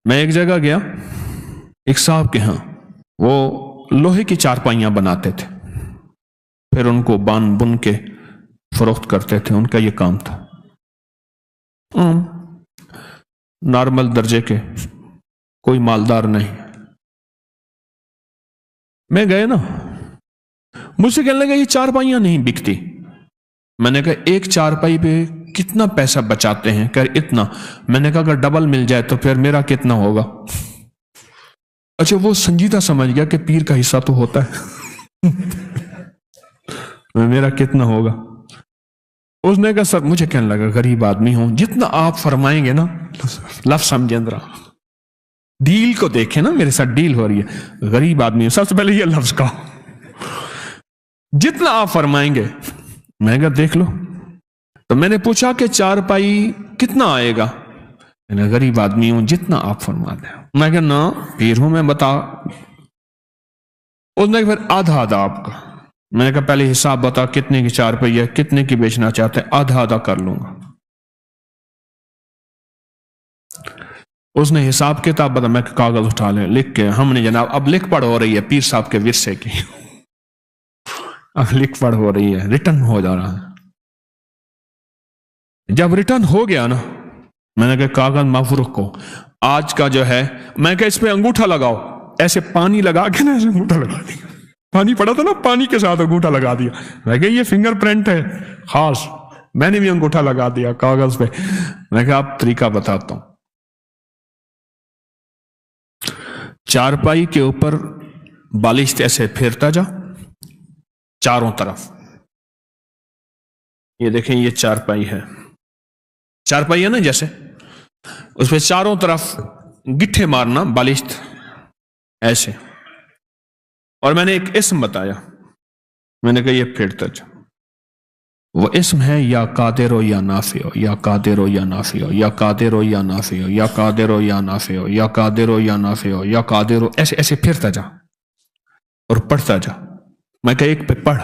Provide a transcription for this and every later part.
میں ایک جگہ گیا ایک صاحب کے ہاں، وہ لوہے کی چارپائیاں بناتے تھے، پھر ان کو بان بن کے فروخت کرتے تھے، ان کا یہ کام تھا، نارمل درجے کے، کوئی مالدار نہیں۔ میں گئے نا، مجھ سے کہنے لگا یہ چارپائیاں نہیں بکتی۔ میں نے کہا ایک چارپائی پہ کتنا پیسہ بچاتے ہیں؟ کہ اتنا۔ میں نے کہا اگر ڈبل مل جائے تو پھر میرا کتنا ہوگا؟ اچھا وہ سنجیدہ سمجھ گیا کہ پیر کا حصہ تو ہوتا ہے میرا کتنا ہوگا؟ اس نے کہا سر، مجھے کہنے لگا غریب آدمی ہوں، جتنا آپ فرمائیں گے نا، لفظ سمجھیں ذرا، ڈیل کو دیکھیں نا، میرے ساتھ ڈیل ہو رہی ہے، غریب آدمی ہوں، سب سے پہلے یہ لفظ کہو، جتنا آپ فرمائیں گے۔ میں کہا دیکھ لو۔ تو میں نے پوچھا کہ چارپائی کتنا آئے گا؟ میں نے غریب آدمی ہوں، جتنا آپ فرما دیں۔ میں کہا نا پیر ہوں میں، بتا۔ اس نے پھر آدھا آدھا آپ کا۔ میں نے کہا پہلے حساب بتا کتنے کی چارپائی ہے، کتنے کی بیچنا چاہتے ہیں، آدھا آدھا کر لوں گا۔ اس نے حساب کتاب بتا، میں کاغذ اٹھا لے، لکھ کے ہم نے جناب اب لکھ پڑھ ہو رہی ہے پیر صاحب کے ورثے کی، اب لکھ پڑھ ہو رہی ہے، ریٹرن ہو جا رہا ہے۔ جب ریٹرن ہو گیا نا، میں نے کہا کاغذ محفوظ رکھو، آج کا جو ہے، میں کہا اس پہ انگوٹھا لگاؤ، ایسے پانی لگا کے نا ایسے انگوٹھا لگا دیا، پانی پڑا تھا نا، پانی کے ساتھ انگوٹھا لگا دیا۔ میں کہا یہ فنگر پرنٹ ہے خاص، میں نے بھی انگوٹھا لگا دیا کاغذ پہ۔ میں کہا اب طریقہ بتاتا ہوں، چارپائی کے اوپر بالشت ایسے پھیرتا جا چاروں طرف، یہ دیکھیں یہ چارپائی ہے، چارپائی ہے نا جیسے، اس پہ چاروں طرف گٹھے مارنا بالشت ایسے، اور میں نے ایک اسم بتایا، میں نے کہا یہ پھیرتا جا، وہ اسم ہے یا قادر ہو یا نافع ہو، یا قادر ہو یا نافع ہو، یا قادر ہو یا نافع ہو، یا قادر ہو یا نافع ہو، یا قادر ہو یا نافع ہو، یا قادر ہو، ایسے ایسے پھرتا جا اور پڑھتا جا۔ میں کہا ایک پہ پڑھ،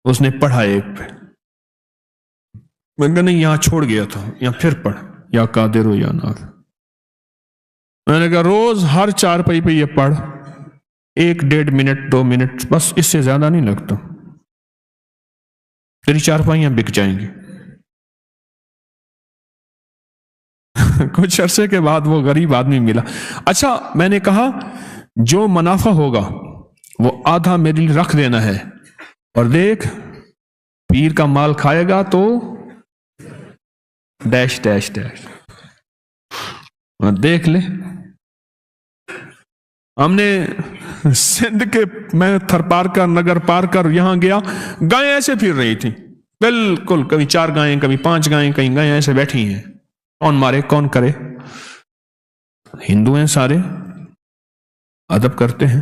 اس نے پڑھا ایک پہ، میں کہا نہیں یہاں چھوڑ گیا تھا، یہاں پھر پڑھ، یا قادر ہو یا نافع۔ میں نے کہا روز ہر چارپائی پہ یہ پڑھ، 1-1.5 منٹ 2 منٹ، بس اس سے زیادہ نہیں لگتا، تیری چارپائیاں بک جائیں گی۔ کچھ عرصے کے بعد وہ غریب آدمی ملا۔ اچھا میں نے کہا جو منافع ہوگا وہ آدھا میرے لیے رکھ دینا ہے، اور دیکھ پیر کا مال کھائے گا تو ڈیش ڈیش ڈیش، دیکھ لے۔ ہم نے سندھ کے، میں تھر پار کر نگر پار کر یہاں گیا، گائیں ایسے پھر رہی تھی بالکل، کبھی 4 گائیں کبھی 5 گائیں، کہیں گائیں ایسے بیٹھی ہیں، کون مارے کون کرے؟ ہندو ہیں سارے، ادب کرتے ہیں۔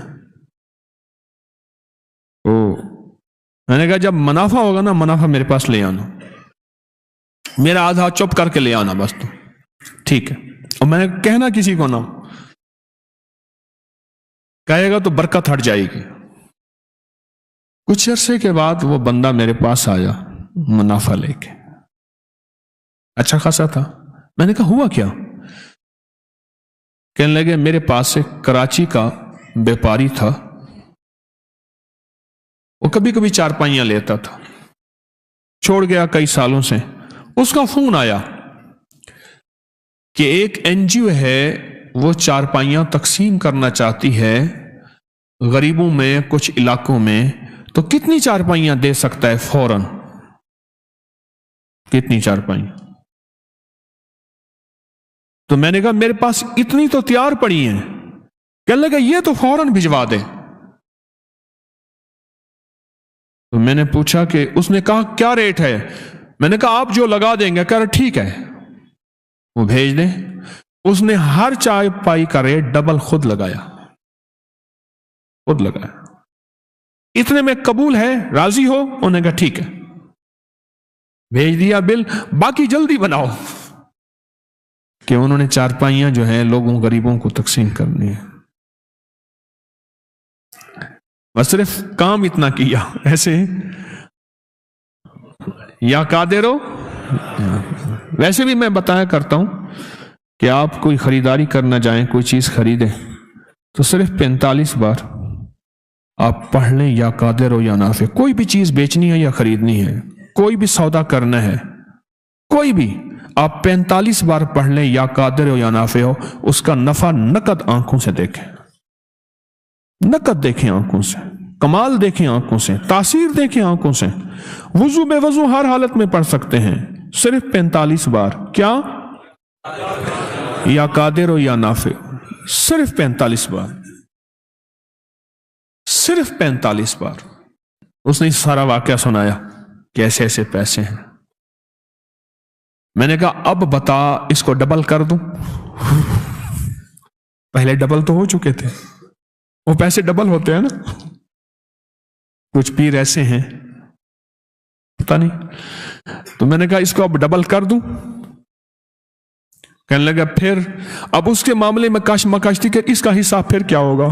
تو میں نے کہا جب منافع ہوگا نا، منافع میرے پاس لے آنا، میرا آدھا چپ کر کے لے آنا بس، تو ٹھیک ہے۔ اور میں نے کہنا کسی کو نہ، کہے گا تو برکت ہٹ جائے گی۔ کچھ عرصے کے بعد وہ بندہ میرے پاس آیا منافع لے کے، اچھا خاصا تھا۔ میں نے کہا ہوا کیا؟ کہنے لگے میرے پاس ایک کراچی کا بیپاری تھا، وہ کبھی کبھی چارپائیاں لیتا تھا، چھوڑ گیا کئی سالوں سے۔ اس کا فون آیا کہ ایک NGO ہے، وہ چارپائیاں تقسیم کرنا چاہتی ہے غریبوں میں کچھ علاقوں میں، تو کتنی چارپائیاں دے سکتا ہے فوراً؟ کتنی چارپائیاں؟ تو میں نے کہا میرے پاس اتنی تو تیار پڑی ہیں۔ کہنے لگا یہ تو فوراً بھجوا دے۔ تو میں نے پوچھا کہ، اس نے کہا کیا ریٹ ہے؟ میں نے کہا آپ جو لگا دیں گے۔ کہہ رہا ٹھیک ہے وہ بھیج دیں۔ اس نے ہر چارپائی کا ریٹ ڈبل خود لگایا، خود لگایا۔ اتنے میں قبول ہے، راضی ہو؟ انہوں نے کہا ٹھیک ہے، بھیج دیا بل، باقی جلدی بناؤ، کہ انہوں نے چارپائیاں جو ہیں لوگوں غریبوں کو تقسیم کرنی ہے۔ بس صرف کام اتنا کیا ایسے، یا قادر ہو۔ ویسے بھی میں بتایا کرتا ہوں کہ آپ کوئی خریداری کرنا جائیں، کوئی چیز خریدیں تو صرف 45 بار آپ پڑھ لیں یا قادر ہو یا نافع. کوئی بھی چیز بیچنی ہے یا خریدنی ہے، کوئی بھی سودا کرنا ہے، کوئی بھی، آپ 45 بار پڑھ لیں یا قادر ہو یا نافع ہو، اس کا نفع نقد آنکھوں سے دیکھیں، نقد دیکھیں آنکھوں سے، کمال دیکھیں آنکھوں سے، تاثیر دیکھیں آنکھوں سے. وضو بے وضو ہر حالت میں پڑھ سکتے ہیں، صرف 45 بار. کیا؟ یا قادر ہو یا نافع، صرف 45 بار، صرف 45 بار. اس نے سارا واقعہ سنایا کہ ایسے ایسے پیسے ہیں. میں نے کہا اب بتا اس کو ڈبل کر دوں؟ پہلے ڈبل تو ہو چکے تھے، وہ پیسے ڈبل ہوتے ہیں نا. کچھ پیر ایسے ہیں پتہ نہیں، تو میں نے کہا اس کو اب ڈبل کر دوں؟ کہنے لگا پھر اب اس کے معاملے میں کاش مکاشتی کہ اس کا حصہ پھر کیا ہوگا.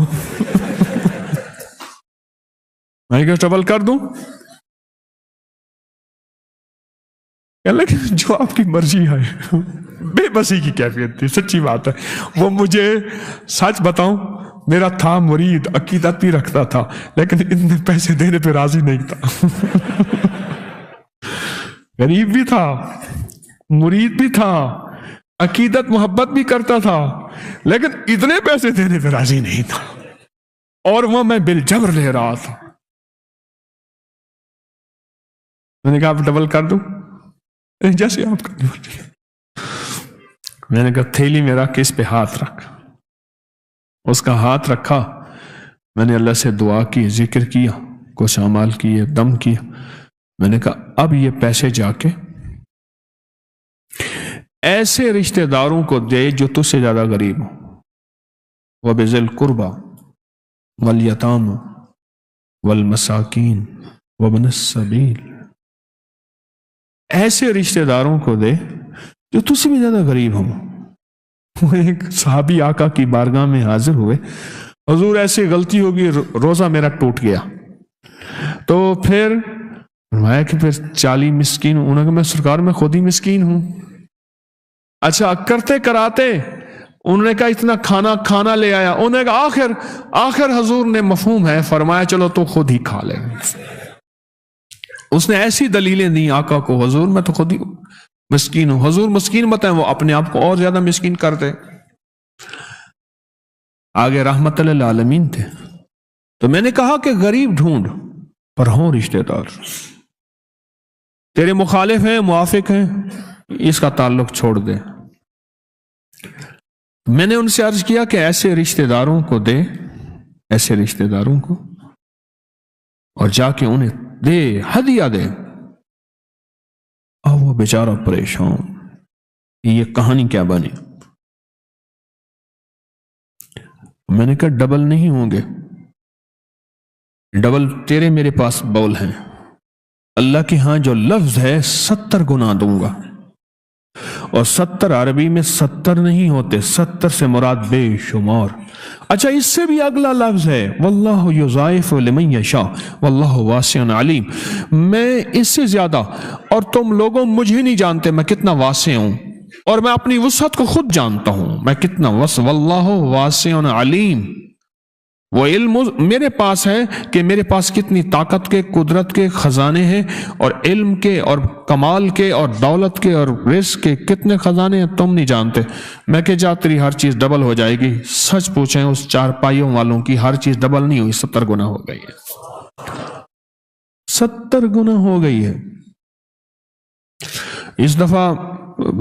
میں نے کہا ڈبل کر دوں؟ کہنے لگا جو آپ کی مرضی ہے. بے بسی کی کیفیت تھی، سچی بات ہے. وہ مجھے سچ بتاؤں، میرا تھا مرید، عقیدت بھی رکھتا تھا، لیکن اتنے پیسے دینے پہ راضی نہیں تھا. غریب بھی تھا، مرید بھی تھا، عقیدت محبت بھی کرتا تھا، لیکن اتنے پیسے دینے پہ راضی نہیں تھا، اور وہ میں بالجبر لے رہا تھا. میں نے کہا آپ ڈبل کر دوں؟ جیسے آپ کا. میں نے کہا تھیلی میں رکھ کے اس پہ ہاتھ رکھ. اس کا ہاتھ رکھا، میں نے اللہ سے دعا کی، ذکر کیا، کچھ اعمال کیے، دم کیا. میں نے کہا اب یہ پیسے جا کے ایسے رشتہ داروں کو دے جو تجھ سے زیادہ غریب ہوں. وَبِذِي الْقُرْبَى وَالْيَتَامَى وَالْمَسَاكِينِ وَابْنِ السَّبِيلِ. ایسے رشتہ داروں کو دے جو تجھ سے بھی زیادہ غریب ہوں. وہ ایک صحابی آقا کی بارگاہ میں حاضر ہوئے، حضور ایسے غلطی ہوگی، روزہ میرا ٹوٹ گیا. تو پھر فرمایا کہ پھر 40 مسکین. انہوں نے کہا میں سرکار میں خود ہی مسکین ہوں. اچھا کرتے کراتے انہوں نے کہا اتنا کھانا لے آیا. انہوں نے کہا آخر حضور نے مفہوم ہے، فرمایا چلو تو خود ہی کھا لے. اس نے ایسی دلیلیں دی آقا کو، حضور میں تو خود ہی مسکین ہوں. حضور مسکین بتائیں، وہ اپنے آپ کو اور زیادہ مسکین کرتے. آگے رحمت للعالمین تھے. تو میں نے کہا کہ غریب ڈھونڈ پر ہوں رشتہ دار. تیرے مخالف ہیں، موافق ہیں، اس کا تعلق چھوڑ دے. میں نے ان سے عرض کیا کہ ایسے رشتہ داروں کو دے، ایسے رشتہ داروں کو، اور جا کے انہیں دے، ہدیہ دے. اور وہ بیچارہ پریشان، یہ کہانی کیا بنی. میں نے کہا ڈبل نہیں ہوں گے، ڈبل تیرے میرے پاس بول ہیں. اللہ کے ہاں جو لفظ ہے 70 گنا دوں گا. اور 70 عربی میں 70 نہیں ہوتے، 70 سے مراد بے شمار. اچھا اس سے بھی اگلا لفظ ہے واللہ یضاعف لمن یشاء واللہ واسع علیم. میں اس سے زیادہ، اور تم لوگوں مجھے نہیں جانتے میں کتنا واسع ہوں، اور میں اپنی وسعت کو خود جانتا ہوں میں کتنا وسع. واللہ واسع علیم. وہ علم میرے پاس ہے کہ میرے پاس کتنی طاقت کے، قدرت کے خزانے ہیں، اور علم کے اور کمال کے اور دولت کے اور رزق کے کتنے خزانے ہیں تم نہیں جانتے. میں کہ جا تیری ہر چیز ڈبل ہو جائے گی. سچ پوچھیں اس 4 پائیوں والوں کی ہر چیز ڈبل نہیں ہوئی، 70 گنا ہو گئی ہے، 70 گنا ہو گئی ہے. اس دفعہ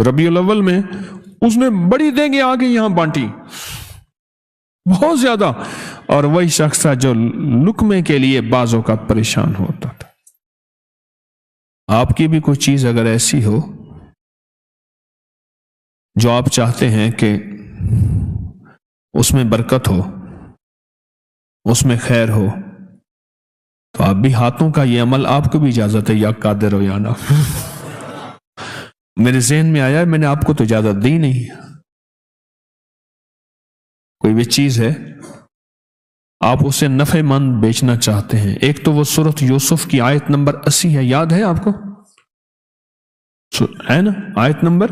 ربیع الاول میں اس نے بڑی دیں گے آگے یہاں بانٹی، بہت زیادہ. اور وہی شخص تھا جو لقمے کے لیے بعض اوقات پریشان ہوتا تھا. آپ کی بھی کوئی چیز اگر ایسی ہو جو آپ چاہتے ہیں کہ اس میں برکت ہو، اس میں خیر ہو، تو آپ بھی ہاتھوں کا یہ عمل، آپ کو بھی اجازت ہے، یا قادر ہو یا نہ. میرے ذہن میں آیا، میں نے آپ کو تو اجازت دی نہیں. کوئی بھی چیز ہے آپ اسے نفع مند بیچنا چاہتے ہیں. ایک تو وہ سورۃ یوسف کی آیت نمبر 80 ہے، یاد ہے آپ کو؟ ہے نا آیت نمبر؟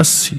80,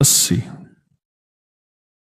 80